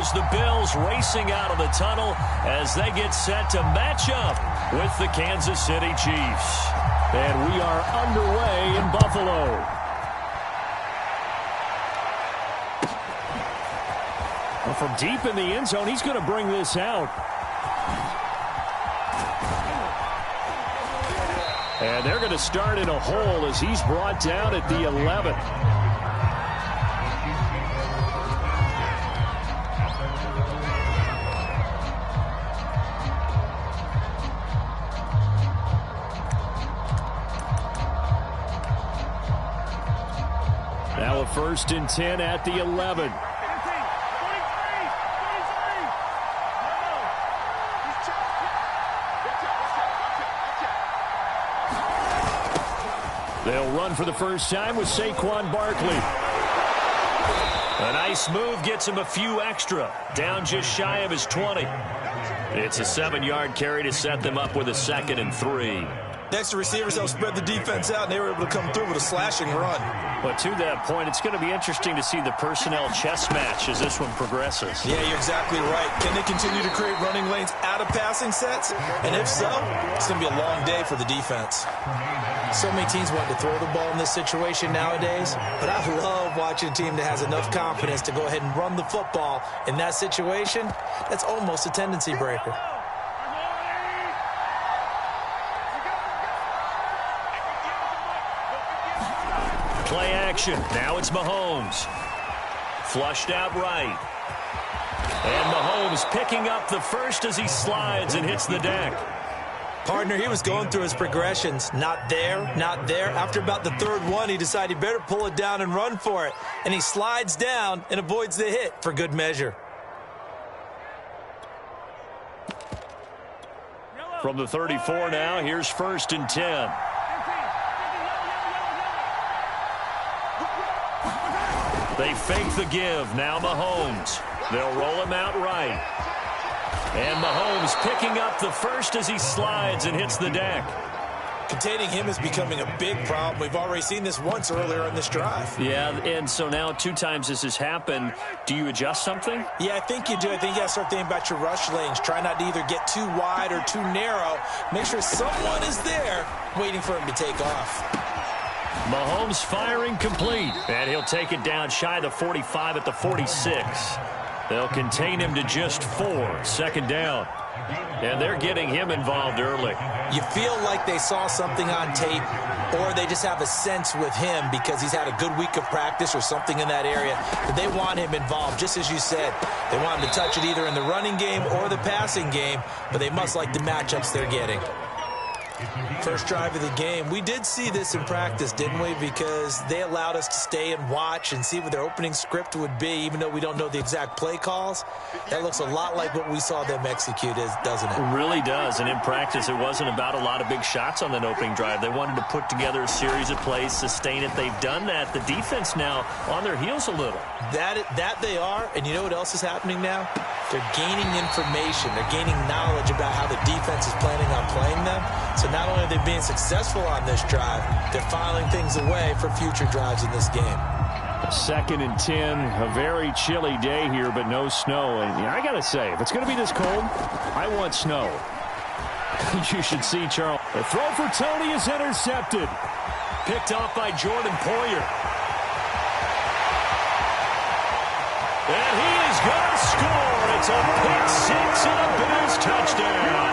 goes the Bills racing out of the tunnel as they get set to match up with the Kansas City Chiefs. And we are underway in Buffalo. Well, from deep in the end zone, he's going to bring this out. And they're going to start in a hole as he's brought down at the 11. Now a 1st and 10 at the 11. They'll run for the first time with Saquon Barkley. A nice move gets him a few extra. Down just shy of his 20. It's a 7-yard carry to set them up with a 2nd and 3. Next, the receivers helped spread the defense out, and they were able to come through with a slashing run. But to that point, it's going to be interesting to see the personnel chess match as this one progresses. Yeah, you're exactly right. Can they continue to create running lanes out of passing sets? And if so, it's going to be a long day for the defense. So many teams want to throw the ball in this situation nowadays, but I love watching a team that has enough confidence to go ahead and run the football in that situation. That's almost a tendency breaker. Play action. Now it's Mahomes. Flushed out right. And Mahomes picking up the first as he slides and hits the deck. Partner, he was going through his progressions. Not there, not there. After about the 3rd one, he decided he better pull it down and run for it. And he slides down and avoids the hit for good measure. From the 34 now, here's 1st and 10. They fake the give. Now Mahomes. They'll roll him out right. And Mahomes picking up the first as he slides and hits the deck. Containing him is becoming a big problem. We've already seen this once earlier in this drive. Yeah, and so now 2 times this has happened. Do you adjust something? Yeah, I think you do. I think you got to start thinking about your rush lanes. Try not to either get too wide or too narrow. Make sure someone is there waiting for him to take off. Mahomes firing complete. And he'll take it down shy of the 45 at the 46. They'll contain him to just 4. 2nd down. And they're getting him involved early. You feel like they saw something on tape, or they just have a sense with him because he's had a good week of practice or something in that area. But they want him involved, just as you said. They want him to touch it either in the running game or the passing game, but they must like the matchups they're getting. First drive of the game. We did see this in practice, didn't we? Because they allowed us to stay and watch and see what their opening script would be, even though we don't know the exact play calls. That looks a lot like what we saw them execute, doesn't it? It really does. And in practice, it wasn't about a lot of big shots on that opening drive. They wanted to put together a series of plays, sustain it. They've done that. The defense now on their heels a little. That they are. And you know what else is happening now? They're gaining information. They're gaining knowledge about how the defense is planning on playing them. So not only are they being successful on this drive, they're filing things away for future drives in this game. 2nd and 10, a very chilly day here, but no snow. And I got to say, if it's going to be this cold, I want snow. You should see Charles. The throw for Tony is intercepted. Picked off by Jordan Poyer. And he is going to score. It's a pick 6 and a Bills touchdown.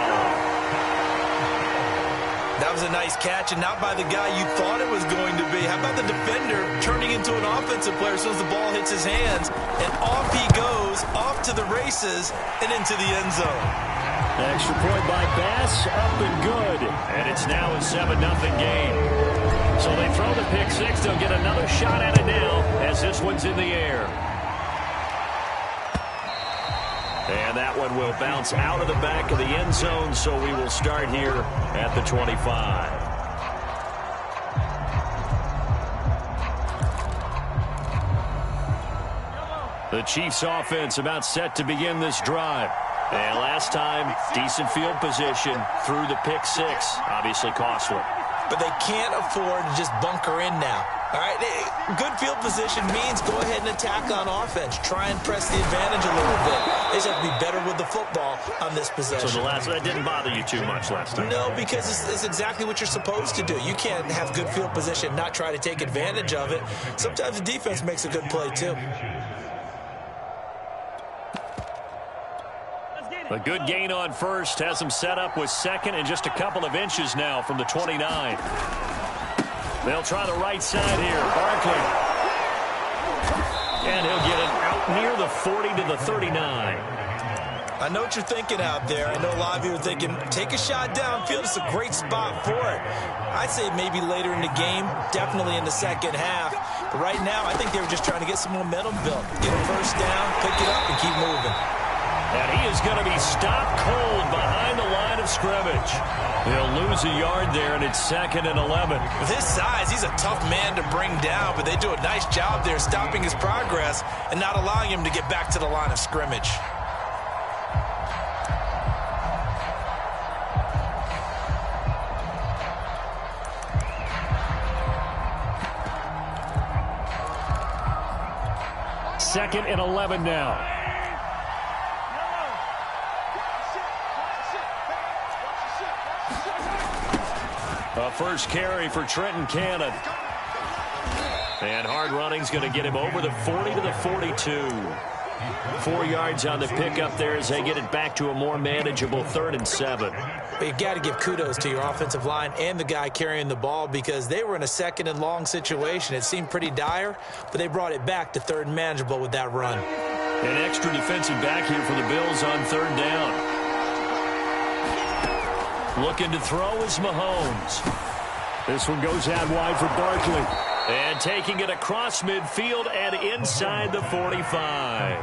That was a nice catch, and not by the guy you thought it was going to be. How about the defender turning into an offensive player as soon as the ball hits his hands, and off he goes, off to the races, and into the end zone. Extra point by Bass, up and good. And it's now a 7-0 game. So they throw the pick 6. They'll get another shot at it now as this one's in the air. And that one will bounce out of the back of the end zone, so we will start here at the 25. The Chiefs offense about set to begin this drive. And last time, decent field position through the pick 6. Obviously costly. But they can't afford to just bunker in now. All right, good field position means go ahead and attack on offense. Try and press the advantage a little bit. They just have to be better with the football on this possession. So that didn't bother you too much last time? No, because it's exactly what you're supposed to do. You can't have good field position and not try to take advantage of it. Sometimes the defense makes a good play, too. A good gain on first has him set up with second and just a couple of inches now from the 29. They'll try the right side here. Barkley. And he'll get it out near the 40 to the 39. I know what you're thinking out there. I know a lot of you are thinking, take a shot downfield. It's a great spot for it. I'd say maybe later in the game, definitely in the second half. But right now, I think they were just trying to get some momentum built. Get a first down, pick it up, and keep moving. And he is going to be stopped cold behind the line of scrimmage. He'll lose a yard there, and it's 2nd and 11. With his size, he's a tough man to bring down, but they do a nice job there stopping his progress and not allowing him to get back to the line of scrimmage. Second and 11 now. A first carry for Trenton Cannon. And hard running's going to get him over the 40 to the 42. 4 yards on the pickup there as they get it back to a more manageable 3rd and 7. But you got to give kudos to your offensive line and the guy carrying the ball because they were in a 2nd and long situation. It seemed pretty dire, but they brought it back to 3rd and manageable with that run. An extra defensive back here for the Bills on 3rd down. Looking to throw is Mahomes. This one goes out wide for Barkley. And taking it across midfield and inside the 45.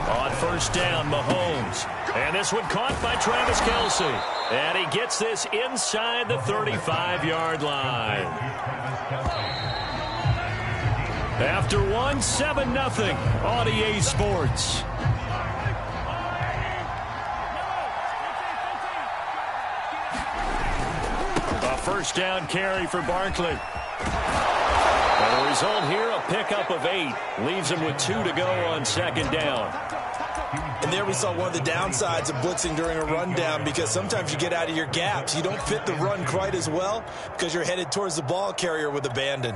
On first down, Mahomes. And this one caught by Travis Kelce. And he gets this inside the 35-yard line. After one, 7-0 on EA Sports. First down carry for Barkley. And the result here, a pickup of 8. Leaves him with 2 to go on 2nd down. And there we saw one of the downsides of blitzing during a rundown because sometimes you get out of your gaps. You don't fit the run quite as well because you're headed towards the ball carrier with abandon.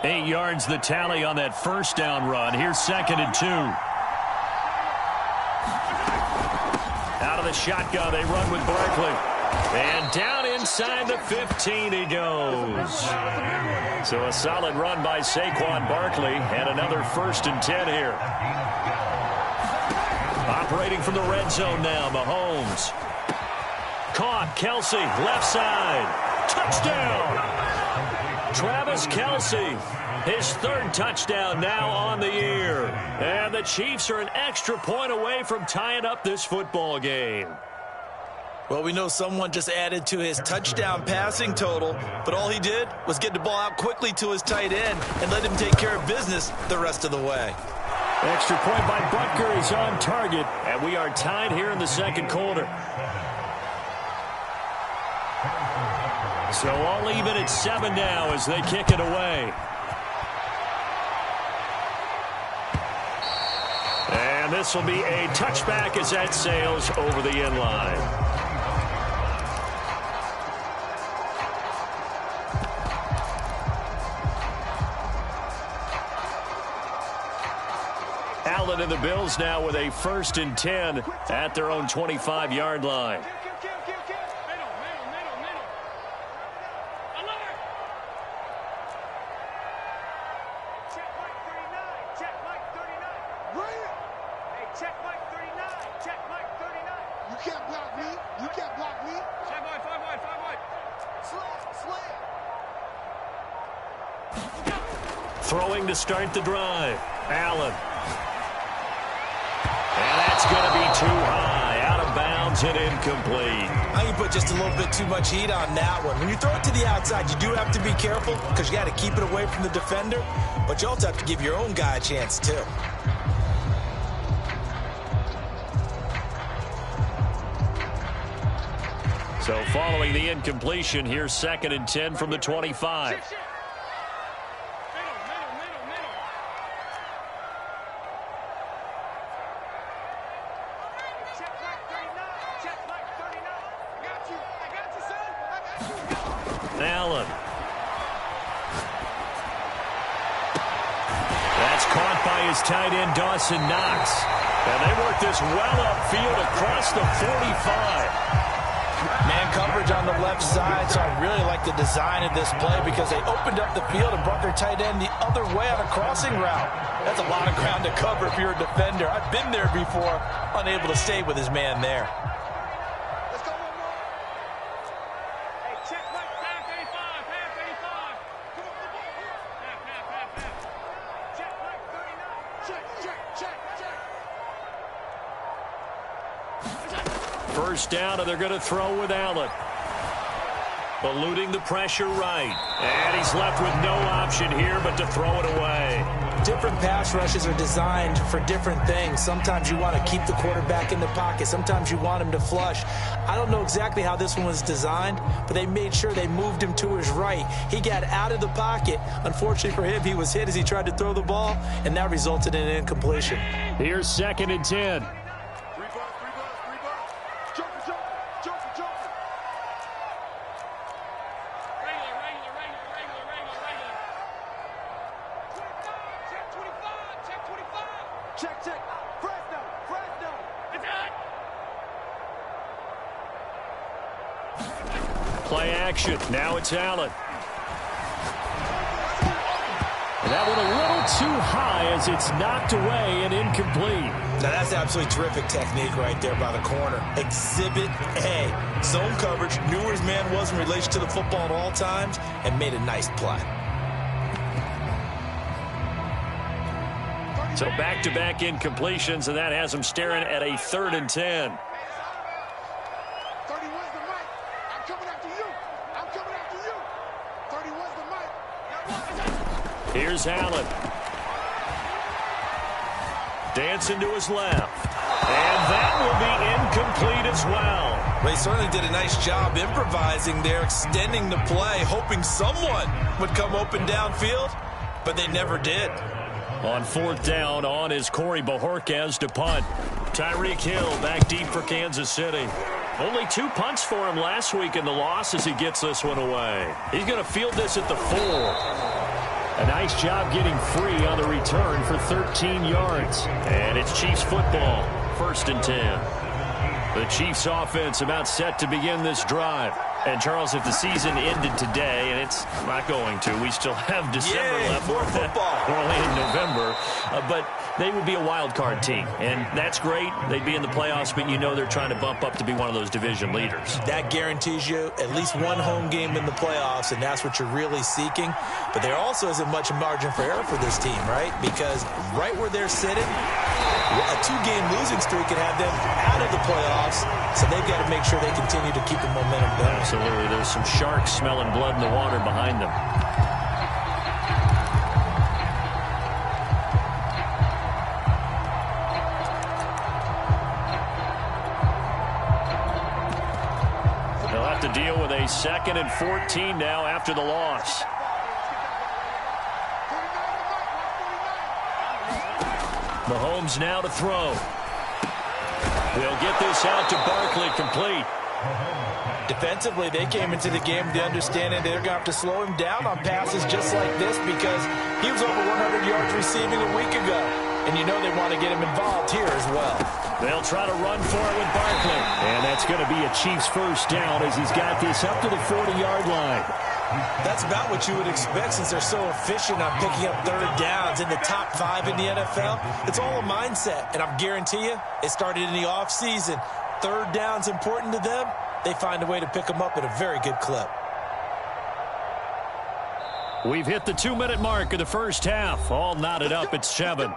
8 yards the tally on that first down run. Here's 2nd and 2. Out of the shotgun, they run with Barkley. And down inside the 15 he goes. So a solid run by Saquon Barkley and another 1st and 10 here. Operating from the red zone now, Mahomes. Caught, Kelce, left side. Touchdown! Travis Kelce. His 3rd touchdown now on the year. And the Chiefs are an extra point away from tying up this football game. Well, we know someone just added to his touchdown passing total, but all he did was get the ball out quickly to his tight end and let him take care of business the rest of the way. Extra point by Butker is on target, and we are tied here in the 2nd quarter. So all even at 7 now as they kick it away. And this will be a touchback as that sails over the end line. Allen and the Bills now with a 1st and 10 at their own 25-yard line. Throwing to start the drive. Allen. And that's going to be too high. Out of bounds and incomplete. I can put just a little bit too much heat on that one. When you throw it to the outside, you do have to be careful because you got to keep it away from the defender. But you also have to give your own guy a chance, too. So following the incompletion, here's 2nd and 10 from the 25. Allen. That's caught by his tight end, Dawson Knox. And they work this well upfield across the 45. Man coverage on the left side, so I really like the design of this play because they opened up the field and brought their tight end the other way on a crossing route. That's a lot of ground to cover if you're a defender. I've been there before, unable to stay with his man there. First down, and they're going to throw with Allen. Eluding the pressure right. And he's left with no option here but to throw it away. Different pass rushes are designed for different things. Sometimes you want to keep the quarterback in the pocket. Sometimes you want him to flush. I don't know exactly how this one was designed, but they made sure they moved him to his right. He got out of the pocket. Unfortunately for him, he was hit as he tried to throw the ball, and that resulted in an incompletion. Here's 2nd and 10. Play action. Now it's Allen. And that one a little too high as it's knocked away and incomplete. Now that's absolutely terrific technique right there by the corner. Exhibit A. Zone coverage, knew where his man was in relation to the football at all times, and made a nice play. So back-to-back incompletions, and that has him staring at a 3rd and 10. Here's Allen. Dancing to his left. And that will be incomplete as well. Well, he certainly did a nice job improvising there, extending the play, hoping someone would come open downfield, but they never did. On 4th down, on is Corey Bojorquez to punt. Tyreek Hill back deep for Kansas City. Only 2 punts for him last week in the loss as he gets this one away. He's going to field this at the 4. A nice job getting free on the return for 13 yards. And it's Chiefs football, 1st and 10. The Chiefs offense about set to begin this drive. And, Charles, if the season ended today, and it's not going to, we still have December left. More football. We're only in November. But they would be a wild card team. And that's great. They'd be in the playoffs, but you know they're trying to bump up to be one of those division leaders. That guarantees you at least one home game in the playoffs, and that's what you're really seeking. But there also isn't much margin for error for this team, right? Because right where they're sitting, a 2-game losing streak could have them out of the playoffs, so they've got to make sure they continue to keep the momentum going. Absolutely. There's some sharks smelling blood in the water behind them. They'll have to deal with a 2nd and 14 now after the loss. Mahomes now to throw. They'll get this out to Barkley, complete. Defensively, they came into the game with the understanding they're going to have to slow him down on passes just like this because he was over 100 yards receiving a week ago. And you know they want to get him involved here as well. They'll try to run for it with Barkley. And that's going to be a Chiefs first down as he's got this up to the 40-yard line. That's about what you would expect since they're so efficient on picking up 3rd downs in the top 5 in the NFL. It's all a mindset, and I guarantee you it started in the offseason. 3rd down's important to them. They find a way to pick them up at a very good clip. We've hit the 2-minute mark of the first half. All knotted up at 7.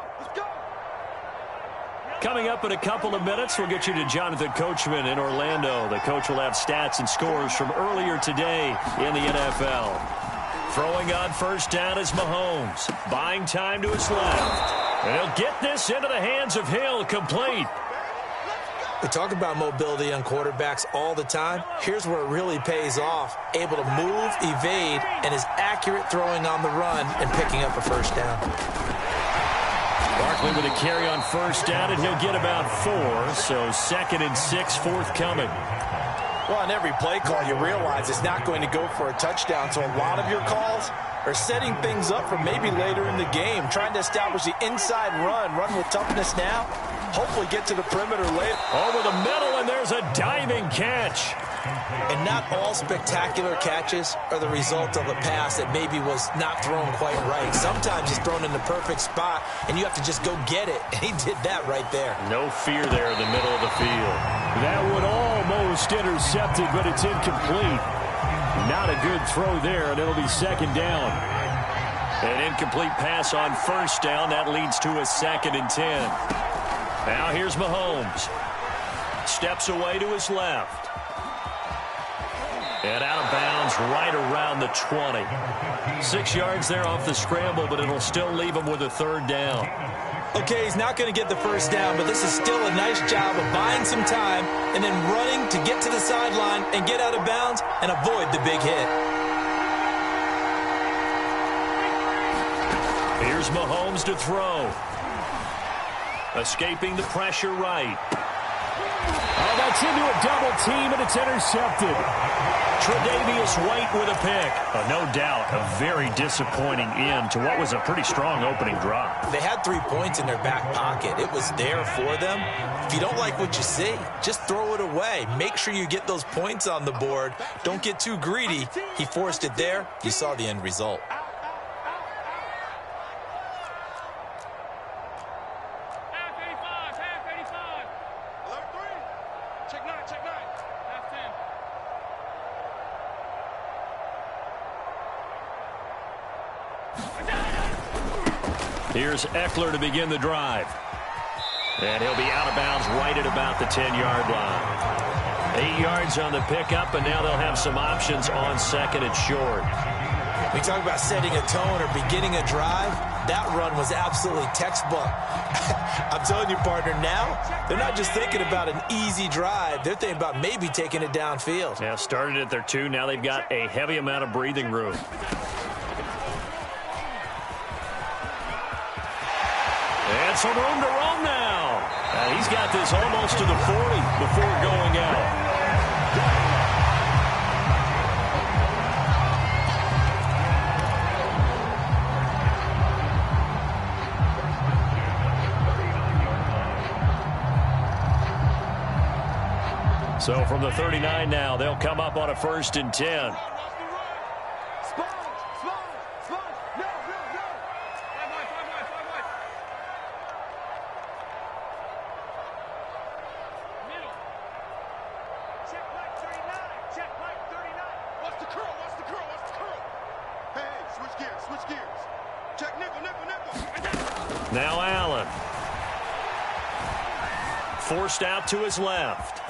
Coming up in a couple of minutes, we'll get you to Jonathan Coachman in Orlando. The coach will have stats and scores from earlier today in the NFL. Throwing on first down is Mahomes. Buying time to his left. And he'll get this into the hands of Hill, complete. We talk about mobility on quarterbacks all the time. Here's where it really pays off. Able to move, evade, and is accurate throwing on the run and picking up a first down. Barkley with a carry on first down, and he'll get about 4. So 2nd and 6 forthcoming. Well, on every play call, you realize it's not going to go for a touchdown. So a lot of your calls are setting things up for maybe later in the game, trying to establish the inside run with toughness now. Hopefully get to the perimeter later. Over the middle, and there's a diving catch. And not all spectacular catches are the result of a pass that maybe was not thrown quite right. Sometimes it's thrown in the perfect spot, and you have to just go get it. And he did that right there. No fear there in the middle of the field. That would almost intercepted, but it's incomplete. Not a good throw there, and it'll be 2nd down. An incomplete pass on first down. That leads to a 2nd and 10. Now here's Mahomes. Steps away to his left. And out of bounds right around the 20. 6 yards there off the scramble, but it'll still leave him with a 3rd down. Okay, he's not going to get the first down, but this is still a nice job of buying some time and then running to get to the sideline and get out of bounds and avoid the big hit. Here's Mahomes to throw. Escaping the pressure right. Oh, that's into a double team, and it's intercepted. Tre'Davious White with a pick. No doubt, a very disappointing end to what was a pretty strong opening drive. They had 3 points in their back pocket. It was there for them. If you don't like what you see, just throw it away. Make sure you get those points on the board. Don't get too greedy. He forced it there. You saw the end result. Here's Eckler to begin the drive. And he'll be out of bounds right at about the 10-yard line. 8 yards on the pickup, and now they'll have some options on 2nd and short. We talk about setting a tone or beginning a drive. That run was absolutely textbook. I'm telling you, partner, now they're not just thinking about an easy drive. They're thinking about maybe taking it downfield. Yeah, started at their 2. Now they've got a heavy amount of breathing room. And some room to roam now. He's got this almost to the 40 before going out. So from the 39 now, they'll come up on a 1st and 10. Now Allen. Forced out to his left.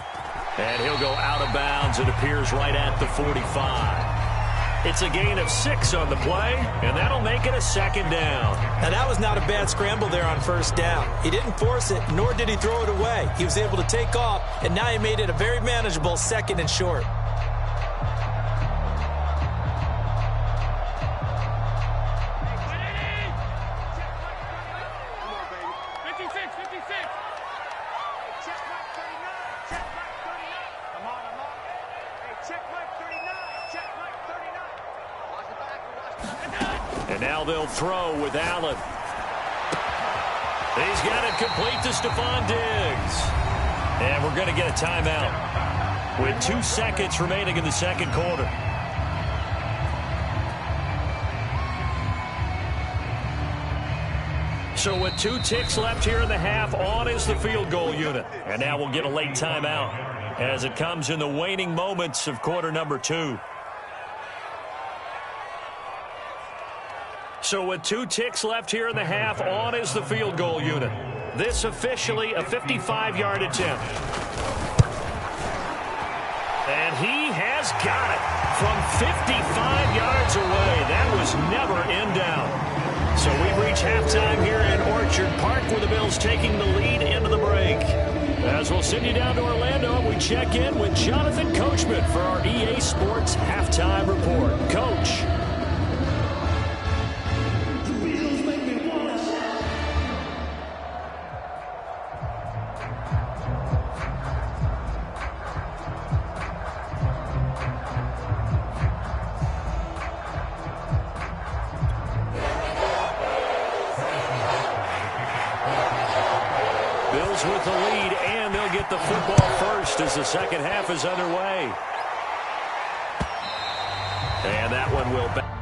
And he'll go out of bounds. It appears right at the 45. It's a gain of 6 on the play, and that'll make it a 2nd down. Now, that was not a bad scramble there on first down. He didn't force it, nor did he throw it away. He was able to take off, and now he made it a very manageable 2nd and short. And now they'll throw with Allen. He's got it complete to Stephon Diggs. And we're going to get a timeout with 2 seconds remaining in the 2nd quarter. So with 2 ticks left here in the half, on is the field goal unit. And now we'll get a late timeout as it comes in the waning moments of quarter number 2. So with 2 ticks left here in the half, on is the field goal unit. This officially a 55-yard attempt. And he has got it from 55 yards away. That was never in doubt. So we reach halftime here in Orchard Park, where the Bills taking the lead into the break. As we'll send you down to Orlando, we check in with Jonathan Coachman for our EA Sports Halftime Report. Coach. Bills with the lead, and they'll get the football first as the second half is underway. And that one will back.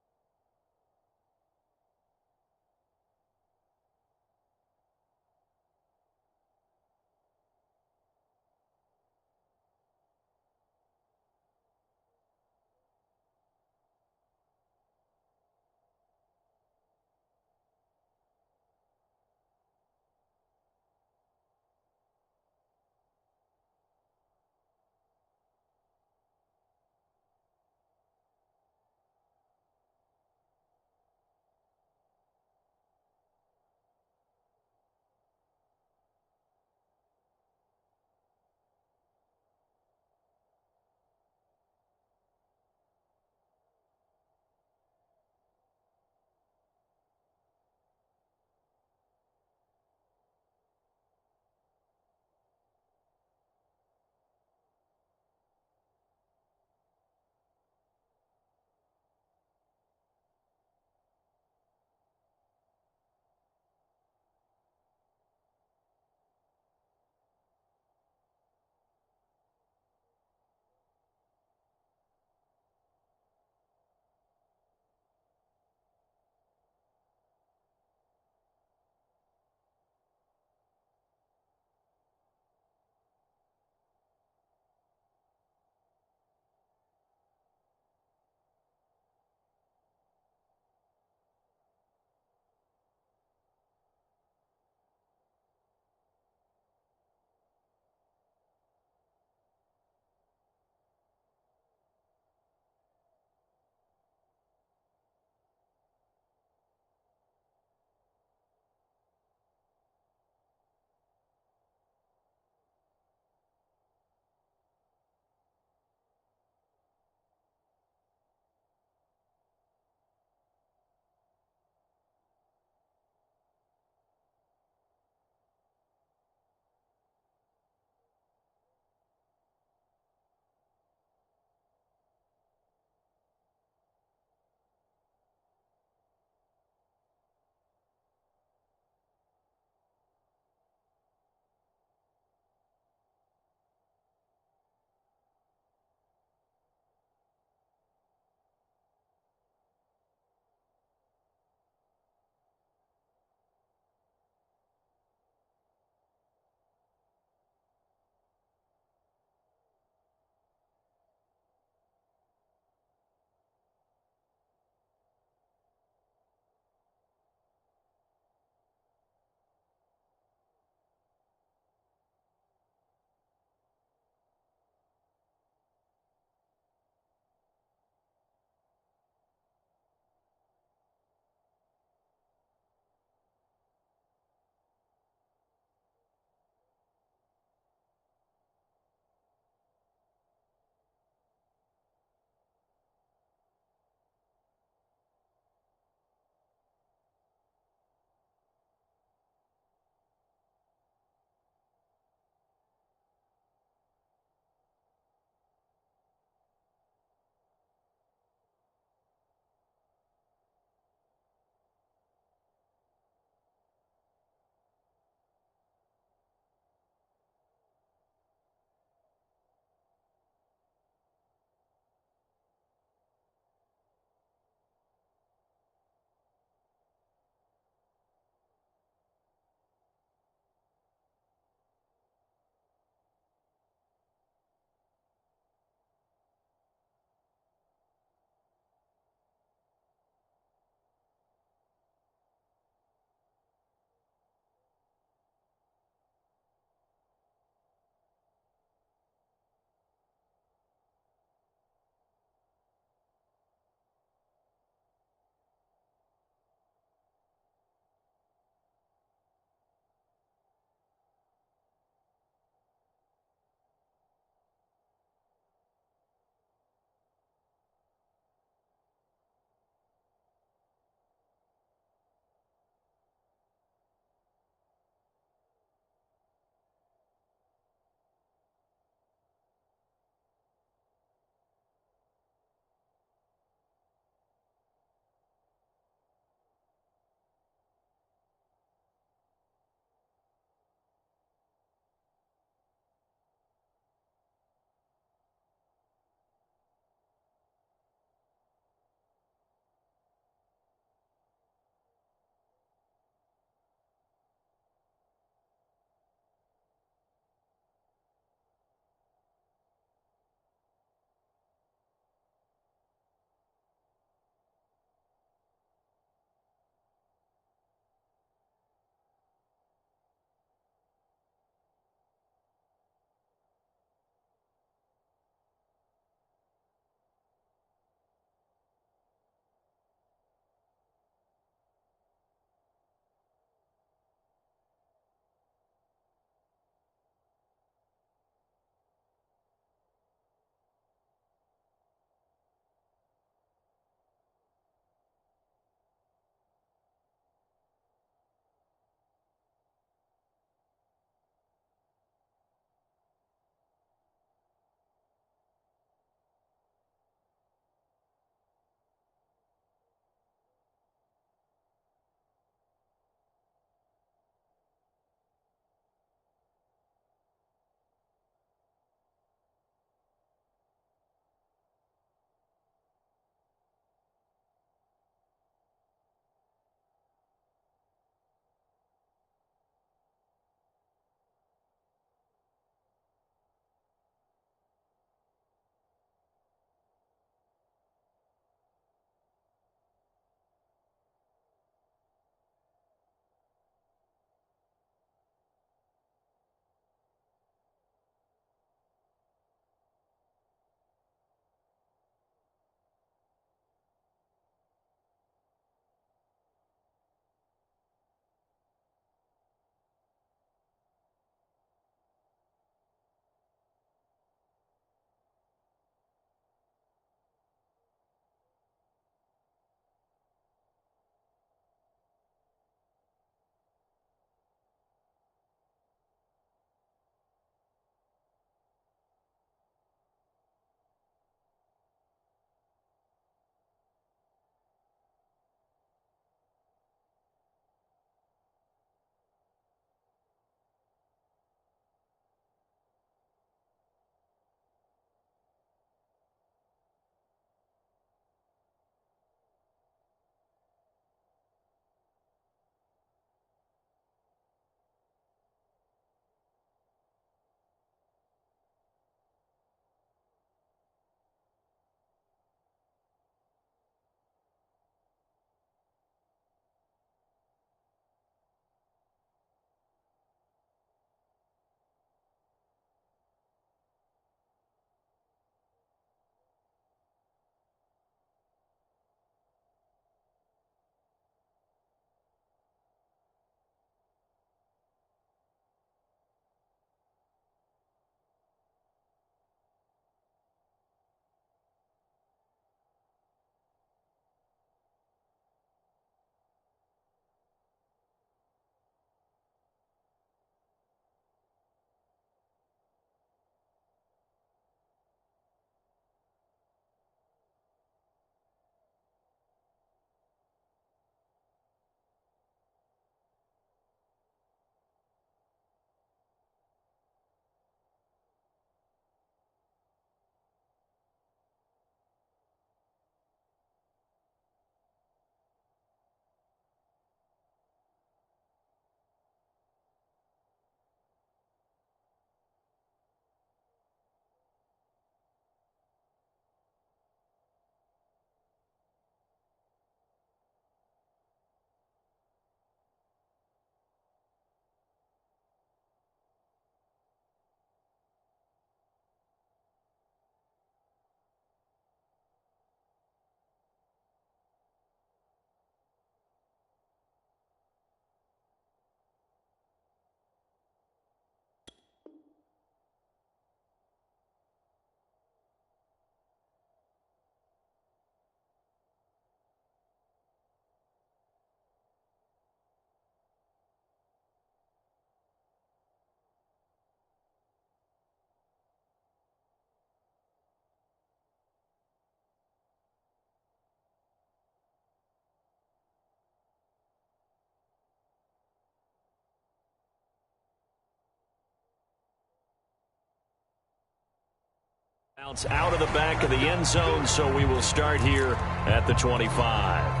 Out of the back of the end zone, so we will start here at the 25.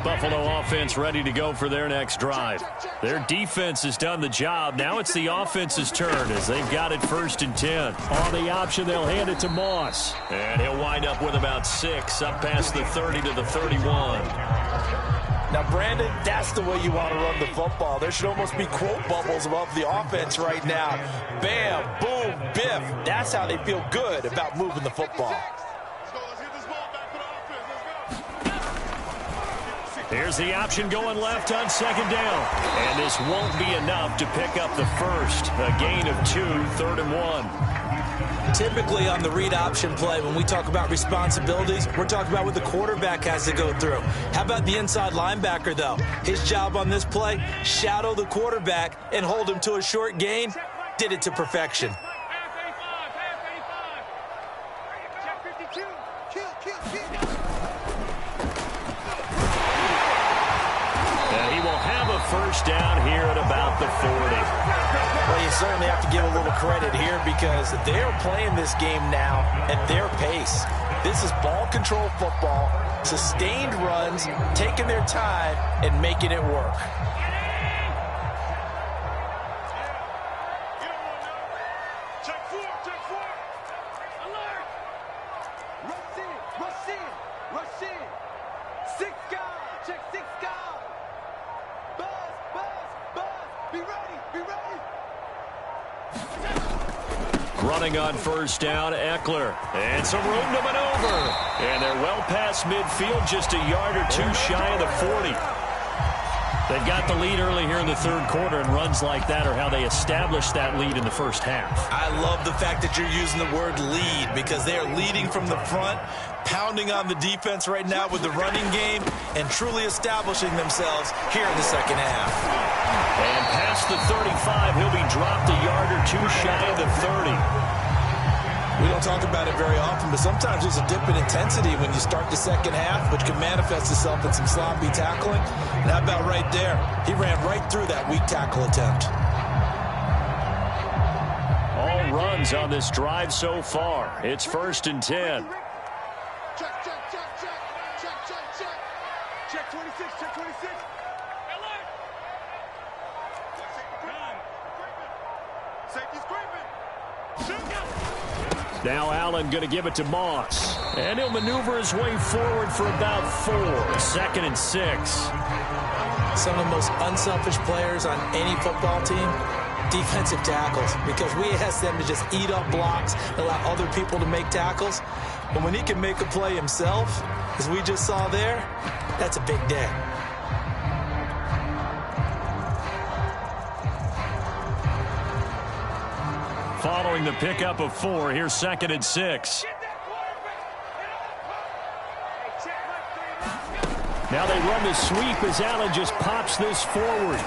Buffalo offense ready to go for their next drive. Their defense has done the job. Now it's the offense's turn as they've got it 1st and 10. On the option, they'll hand it to Moss. And he'll wind up with about 6 up past the 30 to the 31. Now, Brandon, that's the way you want to run the football. There should almost be quote bubbles above the offense right now. Bam, boom, biff. That's how they feel good about moving the football. Here's the option going left on 2nd down. And this won't be enough to pick up the first. A gain of 2, 3rd and 1. Typically on the read option play, when we talk about responsibilities, we're talking about what the quarterback has to go through. How about the inside linebacker, though? His job on this play, shadow the quarterback and hold him to a short gain. Did it to perfection. First down here at about the 40. Well, you certainly have to give a little credit here because they're playing this game now at their pace. This is ball control football, sustained runs, taking their time and making it work. Running on 1st down, Eckler. And some room to maneuver. And they're well past midfield, just a yard or 2 shy of the 40. They've got the lead early here in the 3rd quarter, and runs like that are how they establish that lead in the 1st half. I love the fact that you're using the word lead because they are leading from the front, pounding on the defense right now with the running game, and truly establishing themselves here in the 2nd half. And past the 35, he'll be dropped a yard or 2 shy of the 30. We don't talk about it very often, but sometimes there's a dip in intensity when you start the 2nd half, which can manifest itself in some sloppy tackling. And how about right there? He ran right through that weak tackle attempt. All runs on this drive so far. It's 1st and 10. Check, check, check, check, check, check, check. Check 26, check 26. Safety's creeping. Now Allen going to give it to Moss. And he'll maneuver his way forward for about 4. 2nd and 6. Some of the most unselfish players on any football team, defensive tackles, because we ask them to just eat up blocks, allow other people to make tackles. But when he can make a play himself, as we just saw there, that's a big day. Following the pickup of 4, here's 2nd and 6. Now they run the sweep as Allen just pops this forward.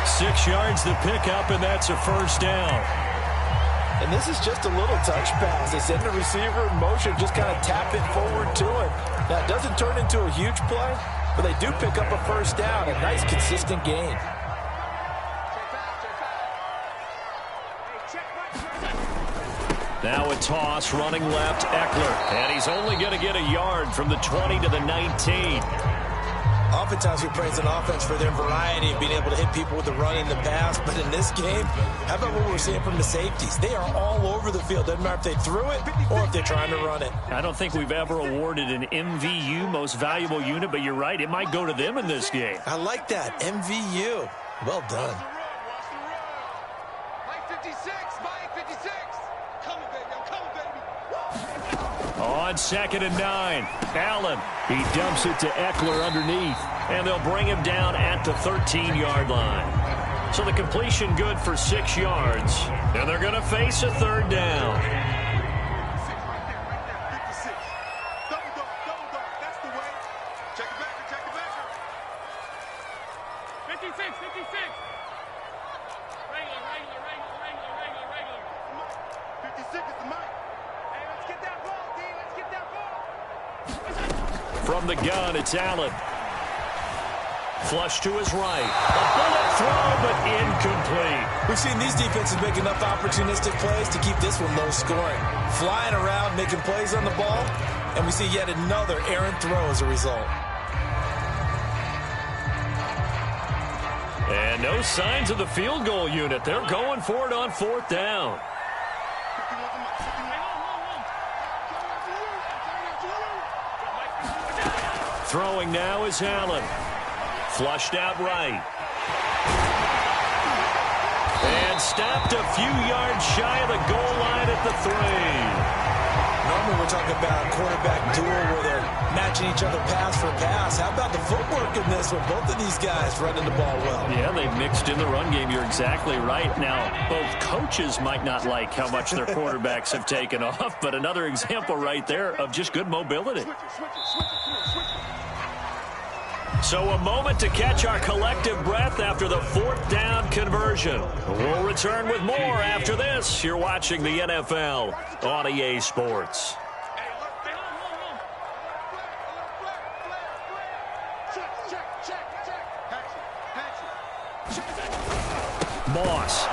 6 yards the pickup, and that's a 1st down. And this is just a little touch pass. They send the receiver in motion, just kind of tap it forward to him. Now, it doesn't turn into a huge play, but they do pick up a 1st down, a nice, consistent gain. Now a toss, running left, Eckler. And he's only going to get a yard from the 20 to the 19. Oftentimes we praise an offense for their variety of being able to hit people with the run and the pass. But in this game, how about what we're seeing from the safeties? They are all over the field. Doesn't matter if they threw it or if they're trying to run it. I don't think we've ever awarded an MVU, most valuable unit, but you're right. It might go to them in this game. I like that. MVU. Well done. On 2nd and 9, Allen. He dumps it to Eckler underneath, and they'll bring him down at the 13-yard line. So the completion good for 6 yards, and they're going to face a 3rd down. 56. From the gun, it's Allen. Flush to his right. A bullet throw, but incomplete. We've seen these defenses make enough opportunistic plays to keep this one low scoring. Flying around, making plays on the ball, and we see yet another errant throw as a result. And no signs of the field goal unit. They're going for it on 4th down. Throwing now is Allen. Flushed out right. And stopped a few yards shy of the goal line at the 3. Normally we're talking about quarterback duel where they're matching each other pass for pass. How about the footwork in this with both of these guys running the ball well? Yeah, they mixed in the run game. You're exactly right. Now, both coaches might not like how much their quarterbacks have taken off, but another example right there of just good mobility. So a moment to catch our collective breath after the 4th down conversion. We'll return with more after this. You're watching the NFL on EA Sports. Moss.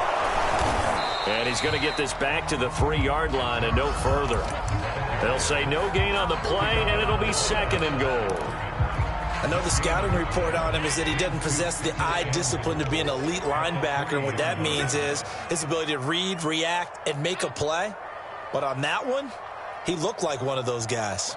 And he's going to get this back to the 3-yard line and no further. They'll say no gain on the play, and it'll be 2nd and goal. I know the scouting report on him is that he doesn't possess the eye discipline to be an elite linebacker. And what that means is his ability to read, react, and make a play. But on that one, he looked like one of those guys.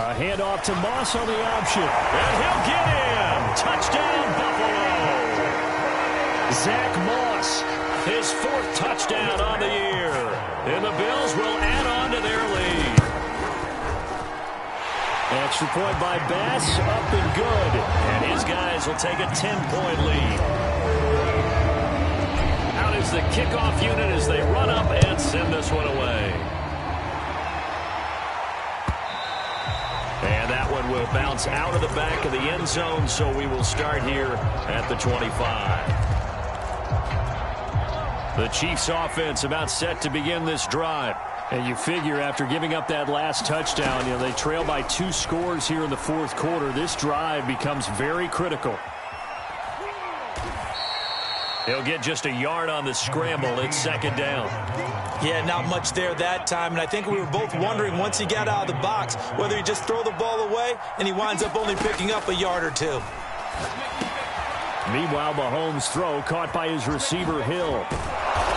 A handoff to Moss on the option. And he'll get him. Touchdown, Buffalo. Zach Moss, his 4th touchdown on the year. And the Bills will add on to their lead. Extra point by Bass, up and good. And his guys will take a 10-point lead. Out is the kickoff unit as they run up and send this one away. And that one will bounce out of the back of the end zone, so we will start here at the 25. The Chiefs offense about set to begin this drive. And you figure after giving up that last touchdown, they trail by 2 scores here in the 4th quarter. This drive becomes very critical. He'll get just a yard on the scramble. It's 2nd down. Yeah, not much there that time. And I think we were both wondering once he got out of the box whether he just throw the ball away and he winds up only picking up a yard or 2. Meanwhile, Mahomes' throw caught by his receiver, Hill.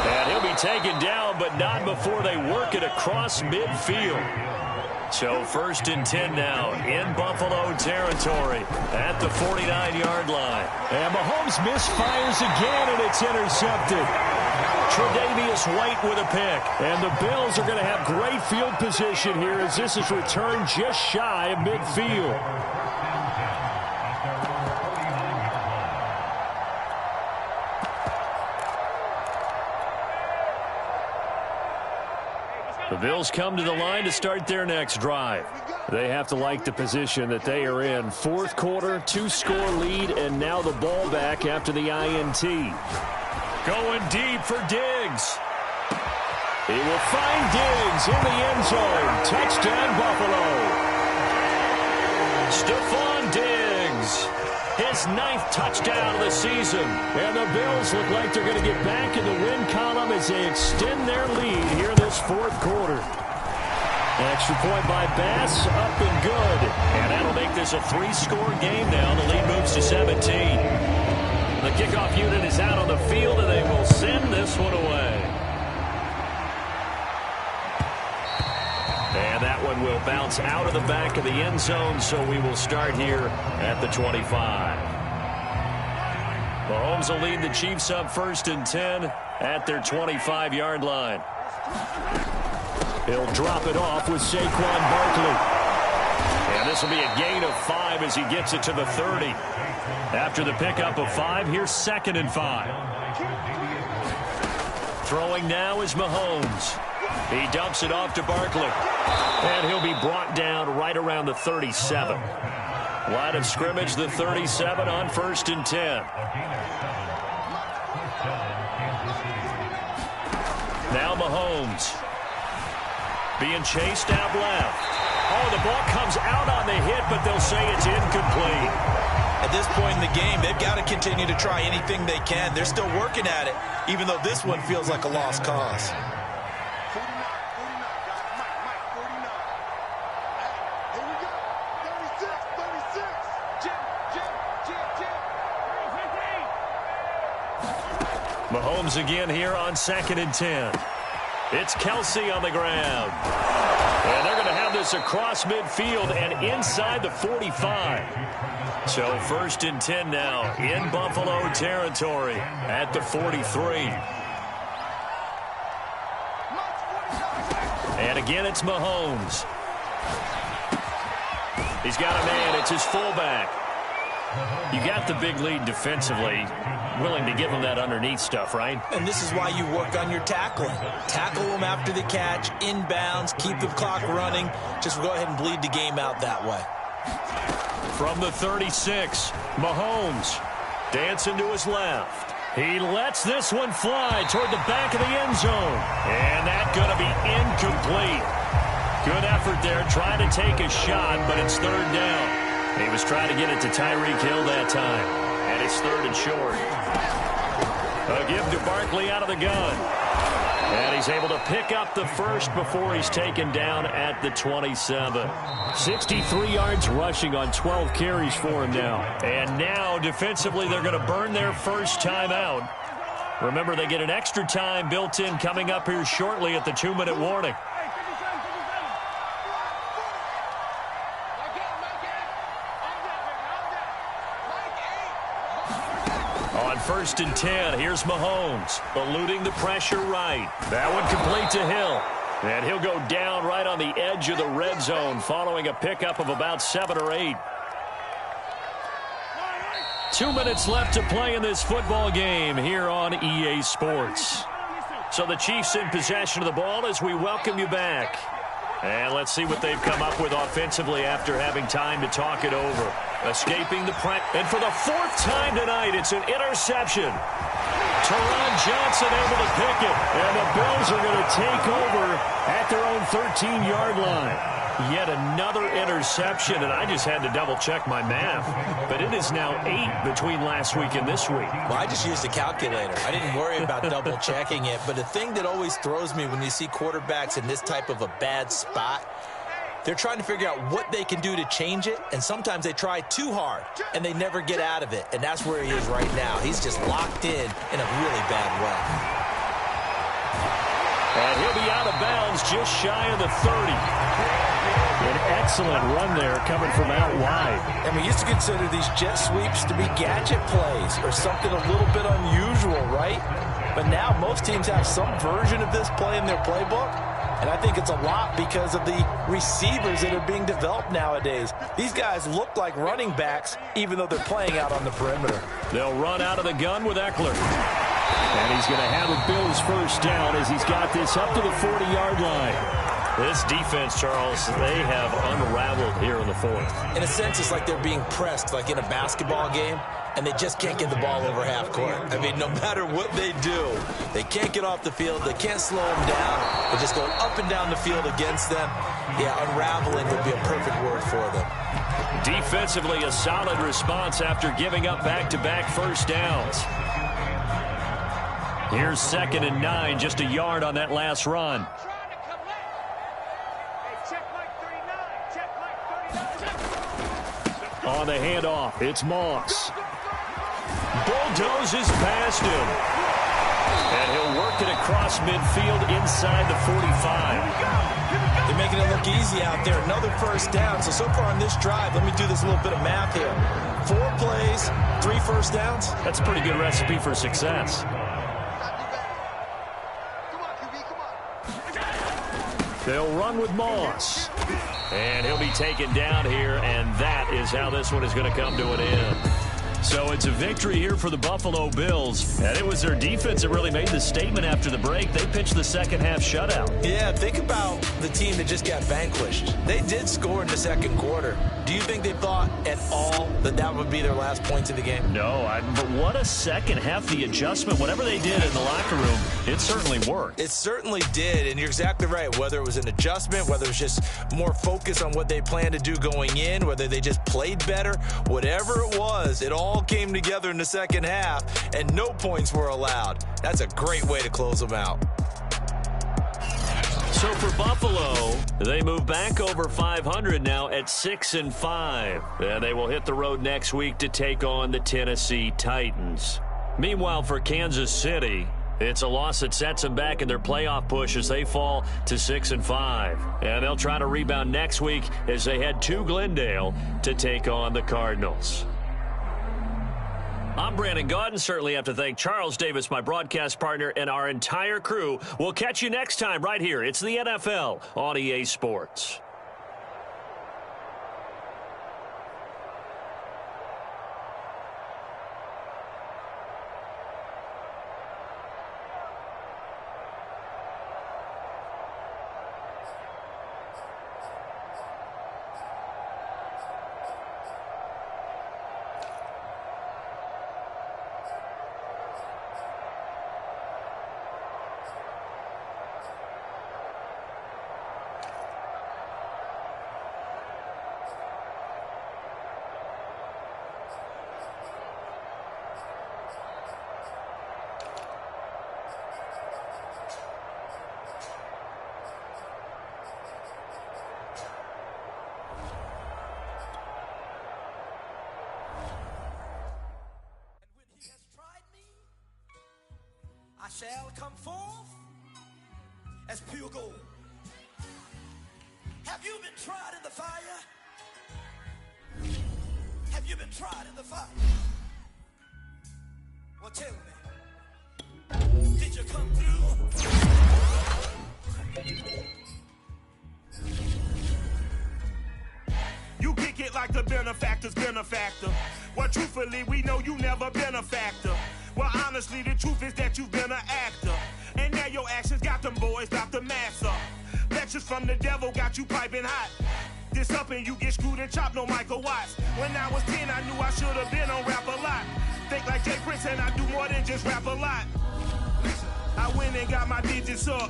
And he'll be taken down, but not before they work it across midfield. So 1st and 10 now in Buffalo territory at the 49-yard line. And Mahomes misfires again, and it's intercepted. Tre'Davious White with a pick. And the Bills are going to have great field position here as this is returned just shy of midfield. The Bills come to the line to start their next drive. They have to like the position that they are in. 4th quarter, 2-score lead, and now the ball back after the INT. Going deep for Diggs. He will find Diggs in the end zone. Touchdown, Buffalo. Stephon Diggs. His 9th touchdown of the season. And the Bills look like they're going to get back in the win column as they extend their lead here in this 4th quarter. Extra point by Bass, up and good. And that'll make this a 3-score game now. The lead moves to 17. The kickoff unit is out on the field, and they will send this one away. And that one will bounce out of the back of the end zone, so we will start here at the 25. Mahomes will lead the Chiefs up 1st and 10 at their 25-yard line. He'll drop it off with Saquon Barkley. And this will be a gain of 5 as he gets it to the 30. After the pickup of 5, here's 2nd and 5. Throwing now is Mahomes. He dumps it off to Barkley. And he'll be brought down right around the 37. Line of scrimmage, the 37 on 1st and 10. Now Mahomes. Being chased out left. Oh, the ball comes out on the hit, but they'll say it's incomplete. At this point in the game, they've got to continue to try anything they can. They're still working at it, even though this one feels like a lost cause. 49, Mike, 49. Here we go. 36. Jim. Mahomes again here on 2nd and 10. It's Kelsey on the ground. And they're going to have this across midfield and inside the 45. So 1st and 10 now in Buffalo territory at the 43. And again, it's Mahomes. He's got a man. It's his fullback. You got the big lead defensively. Willing to give him that underneath stuff, right? And this is why you work on your tackling. Tackle them after the catch, inbounds, keep the clock running. Just go ahead and bleed the game out that way. From the 36, Mahomes dancing to his left. He lets this one fly toward the back of the end zone. And that's going to be incomplete. Good effort there, trying to take a shot, but it's 3rd down. He was trying to get it to Tyreek Hill that time. And it's 3rd and short. A give to Barkley out of the gun. And he's able to pick up the first before he's taken down at the 27. 63 yards rushing on 12 carries for him now. And now, defensively, they're going to burn their first time out. Remember, they get an extra time built in coming up here shortly at the 2-minute warning. On 1st and 10, here's Mahomes, eluding the pressure right. That one complete to Hill. And he'll go down right on the edge of the red zone following a pickup of about 7 or 8. 2 minutes left to play in this football game here on EA Sports. So the Chiefs in possession of the ball as we welcome you back. And let's see what they've come up with offensively after having time to talk it over. Escaping the press. And for the 4th time tonight, it's an interception. Teron Johnson able to pick it. And the Bills are going to take over at their own 13-yard line. Yet another interception, and I just had to double-check my math. But it is now 8 between last week and this week. Well, I just used a calculator. I didn't worry about double-checking it. But the thing that always throws me when you see quarterbacks in this type of a bad spot, they're trying to figure out what they can do to change it, and sometimes they try too hard, and they never get out of it. And that's where he is right now. He's just locked in a really bad way. And he'll be out of bounds just shy of the 30. An excellent run there coming from out wide. And we used to consider these jet sweeps to be gadget plays or something a little bit unusual, right? But now most teams have some version of this play in their playbook. And I think it's a lot because of the receivers that are being developed nowadays. These guys look like running backs even though they're playing out on the perimeter. They'll run out of the gun with Eckler. And he's going to have a Bills first down as he's got this up to the 40-yard line. This defense, Charles, they have unraveled here in the 4th. In a sense, it's like they're being pressed like in a basketball game, and they just can't get the ball over half court. I mean, no matter what they do, they can't get off the field. They can't slow them down. They just go up and down the field against them. Yeah, unraveling would be a perfect word for them. Defensively, a solid response after giving up back-to-back first downs. Here's 2nd and 9, just a yard on that last run. On the handoff, it's Moss. Bulldozes past him. And he'll work it across midfield inside the 45. They're making it look easy out there. Another first down. So far on this drive, let me do this little bit of math here. 4 plays, 3 first downs. That's a pretty good recipe for success. They'll run with Moss. And he'll be taken down here, and that is how this one is going to come to an end. So it's a victory here for the Buffalo Bills, and it was their defense that really made the statement after the break. They pitched the second half shutout. Yeah, think about the team that just got vanquished. They did score in the second quarter. Do you think they thought at all that that would be their last points of the game? No, but what a second half. The adjustment, whatever they did in the locker room, it certainly worked. It certainly did, and you're exactly right. Whether it was an adjustment, whether it was just more focus on what they planned to do going in, whether they just played better, whatever it was, it all came together in the second half, and no points were allowed. That's a great way to close them out. So for Buffalo, they move back over 500 now at 6-5. And they will hit the road next week to take on the Tennessee Titans. Meanwhile, for Kansas City, it's a loss that sets them back in their playoff push as they fall to 6-5. And they'll try to rebound next week as they head to Glendale to take on the Cardinals. I'm Brandon Gaudin. Certainly have to thank Charles Davis, my broadcast partner, and our entire crew. We'll catch you next time right here. It's the NFL on EA Sports. I shall come forth as pure gold. Have you been tried in the fire? Have you been tried in the fire? Well, tell me, did you come through? You kick it like the benefactor's benefactor. Well, truthfully, we know you never been a factor. Well, honestly, the truth is that you've been an actor. And now your actions got them boys about to mass up. Lectures from the devil got you piping hot. This up and you get screwed and chopped, no Michael Watts. When I was 10, I knew I should have been on rap a lot. Think like Jay Prince and I do more than just rap a lot. I went and got my digits up.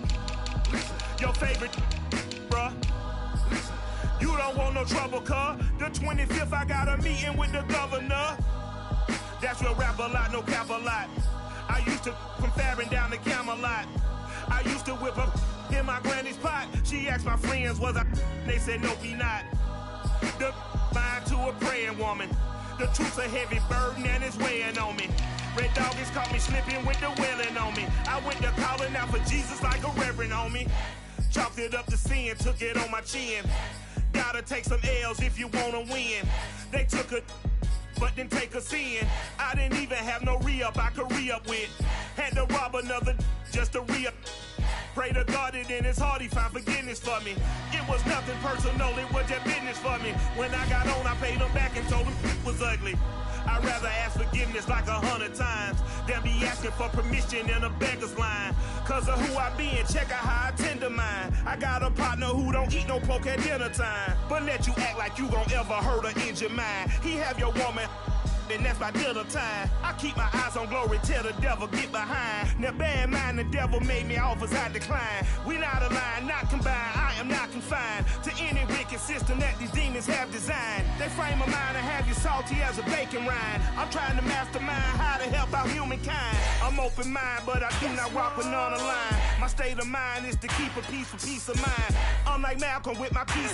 Your favorite, bruh. You don't want no trouble, cuz. The 25th, I got a meeting with the governor. That's real rap a lot, no cap a lot. I used to from Farron down to Camelot. I used to whip up in my granny's pot. She asked my friends, was I? They said, no, we not. The mind to a praying woman. The truth's a heavy burden and it's weighing on me. Red Doggies caught me slipping with the wailing on me. I went to calling out for Jesus like a reverend on me. Chalked it up to sin, took it on my chin. Gotta take some L's if you wanna win. They took a but didn't take us in. I didn't even have no re-up I could re-up with. Had to rob another just to re-up. Pray to God that in his heart he found forgiveness for me. It was nothing personal, it was just business for me. When I got on, I paid him back and told him it was ugly. I'd rather ask forgiveness like 100 times than be asking for permission in a beggar's line. Cause of who I be and check out how I tend to mine. I got a partner who don't eat no pork at dinner time, but let you act like you gon' ever hurt or injure mine. He have your woman, and that's by dinner time. I keep my eyes on glory till the devil get behind. Now bear in mind the devil made me offers I decline. We not aligned, not combined, I am not confined to any wicked system that these demons have designed. They frame a mind and have you salty as a bacon rind. I'm trying to mastermind how to help out humankind. I'm open mind, but I do not walk with none line. My state of mind is to keep a peace for peace of mind. I'm like Malcolm with my peace